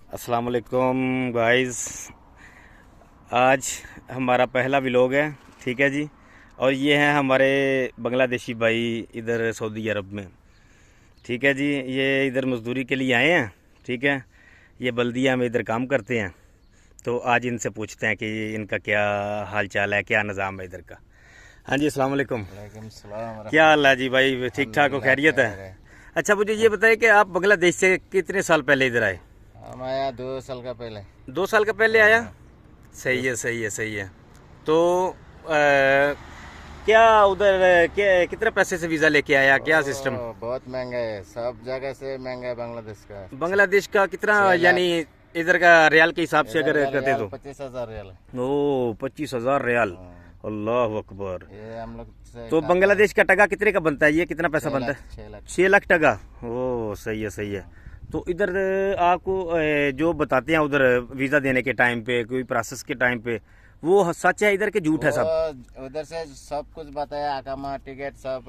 अस्सलाम वालेकुम गाइस। आज हमारा पहला व्लॉग है, ठीक है जी। और ये हैं हमारे बांग्लादेशी भाई इधर सऊदी अरब में, ठीक है जी। ये इधर मज़दूरी के लिए आए हैं, ठीक है। ये बल्दिया में इधर काम करते हैं। तो आज इनसे पूछते हैं कि इनका क्या हाल चाल है, क्या निज़ाम है इधर का। हाँ जी, अस्सलाम वालेकुम। वालेकुम सलाम। क्या हाल है जी भाई, ठीक ठाक हो, खैरियत है? अच्छा, मुझे ये बताइए कि आप बांग्लादेश से कितने साल पहले इधर आए? हम आया 2 साल का पहले। 2 साल का पहले आया। सही है, सही है, सही है। तो क्या उधर कितने पैसे से वीज़ा लेके आया, क्या सिस्टम? बहुत महंगा है, सब जगह से महंगा है बांग्लादेश का। बांग्लादेश का कितना, यानी इधर का रियाल के हिसाब से अगर करते तो 25,000 रियाल है। ओ 25,000 रियाल। अल्लाह अकबर। ये हम लोग से तो बांग्लादेश का टका कितने का बनता है, ये कितना पैसा बनता है? 6 लाख। 6 लाख टका। ओ सही है, सही है। तो इधर आपको जो बताते हैं उधर वीज़ा देने के टाइम पे, कोई प्रोसेस के टाइम पे, वो सच है इधर के झूठ है सब? उधर से सब कुछ बताया, अकामा टिकट सब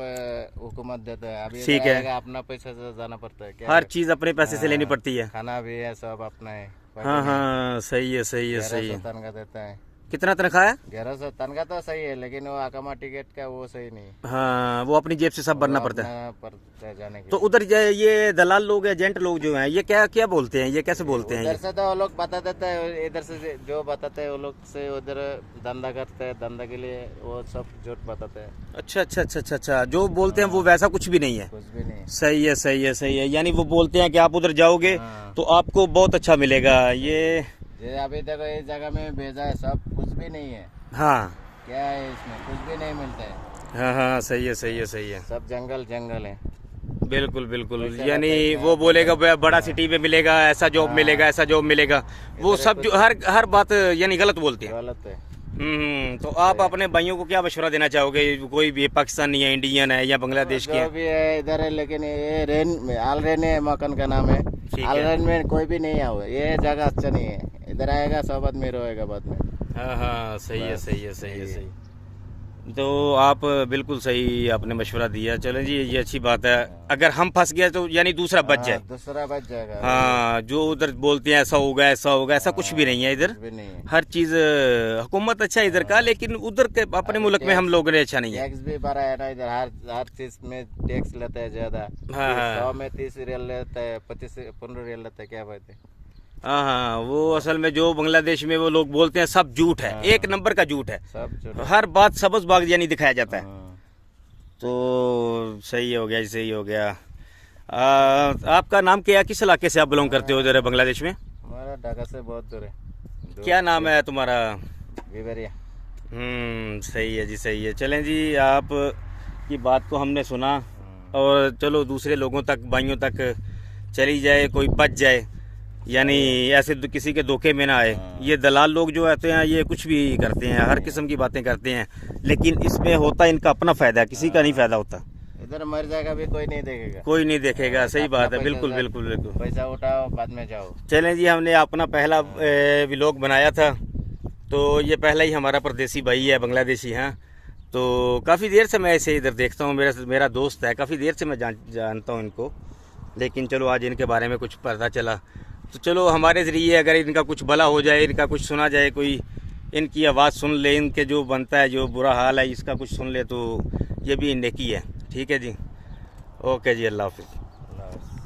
हुकूमत देता है। अभी ठीक है, अपना पैसा से जाना पड़ता है। क्या हर चीज़ अपने पैसे से लेनी पड़ती है। खाना भी है, सब अपना है। हाँ हाँ, सही है, सही है, सही है। तनख्वाह देता है। कितना तनख्वाह है? 1100 तनख्वाह तो सही है, लेकिन वो अकामा टिकट का वो सही नहीं। हाँ, वो अपनी जेब से सब भरना पड़ता है। जाने के तो उधर ये दलाल लोग, एजेंट लोग जो हैं, ये क्या क्या बोलते हैं, ये कैसे बोलते हैं? उधर से तो वो लोग बता देते हैं, इधर से जो बताते हैं वो लोग से उधर धंधा करते हैं, धंधा के लिए वो सब झूठ बताते हैं। अच्छा अच्छा अच्छा अच्छा अच्छा, जो बोलते हैं वो वैसा कुछ भी नहीं है? कुछ भी नहीं। सही है, सही है, सही है। यानी वो बोलते हैं कि आप उधर जाओगे तो आपको बहुत अच्छा मिलेगा। ये अभी तक इस जगह में भेजा है, सब कुछ भी नहीं है। हाँ, क्या है इसमें, कुछ भी नहीं मिलता है। हाँ हाँ, सही है, सही है, सही है। सब जंगल जंगल है। बिल्कुल बिल्कुल। यानी वो बोलेगा बड़ा सिटी में मिलेगा, ऐसा जॉब मिलेगा, ऐसा जॉब मिलेगा, वो सब जो हर बात यानी गलत बोलते हैं। गलत है। तो आप अपने भाइयों को क्या मशवरा देना चाहोगे? कोई भी पाकिस्तानी है, इंडियन है या बांग्लादेश के जो भी है इधर है, लेकिन ये आलरेन है, मकान का नाम है। आलरेन में कोई भी नहीं आया, ये जगह अच्छा नहीं है। इधर आएगा सब आदमी रोएगा बाद में। हाँ हाँ, सही है, सही है, सही है, सही। तो आप बिल्कुल सही आपने मशवरा दिया। चलें जी, ये अच्छी बात है। अगर हम फंस गए तो यानी दूसरा बच जाए। दूसरा बच जाएगा। हाँ, जो उधर बोलते हैं ऐसा होगा, ऐसा होगा, ऐसा कुछ भी नहीं है इधर। हर चीज़ हुकूमत अच्छा है इधर का, लेकिन उधर के अपने मुल्क में हम लोगों ने अच्छा नहीं है। टैक्स भी बढ़ा है ना इधर, हर चीज में टैक्स लेता है ज्यादा। हाँ हाँ, 100 में 30 रियल लेता है, 25-15 रियल लेता है। क्या बात है? हाँ हाँ, वो असल में जो बांग्लादेश में वो लोग बोलते हैं सब झूठ है। एक नंबर का झूठ है, सब हर बात सबज बाग यानी दिखाया जाता है। तो सही हो गया, सही हो गया। आपका नाम क्या, किस इलाके से आप बिलोंग करते हो इधर बांग्लादेश में? हमारा ढाका से बहुत दूर है। क्या नाम है तुम्हारा? विवरिया। सही है जी, सही है। चलें जी, आप की बात को हमने सुना और चलो दूसरे लोगों तक, भाइयों तक चली जाए, कोई बच जाए, यानी ऐसे किसी के धोखे में ना आए। ये दलाल लोग जो आते हैं ये कुछ भी करते हैं, हर किस्म की बातें करते हैं, लेकिन इसमें होता इनका अपना फायदा है, किसी का नहीं फायदा होता। इधर मर जाएगा भी कोई नहीं देखेगा, कोई नहीं देखेगा। सही बात है, बिल्कुल बिल्कुल बिल्कुल। पैसा उठाओ बाद में जाओ। चलें जी, हमने अपना पहला व्लॉग बनाया था, तो ये पहला ही हमारा परदेसी भाई है, बांग्लादेशी। हाँ, तो काफ़ी देर से मैं ऐसे इधर देखता हूँ, मेरा दोस्त है, काफ़ी देर से मैं जानता हूँ इनको, लेकिन चलो आज इनके बारे में कुछ पता चला, तो चलो हमारे ज़रिए अगर इनका कुछ भला हो जाए, इनका कुछ सुना जाए, कोई इनकी आवाज़ सुन ले, इनके जो बनता है, जो बुरा हाल है इसका कुछ सुन ले, तो ये भी नेकी है। ठीक है जी, ओके जी, अल्लाह हाफिज़।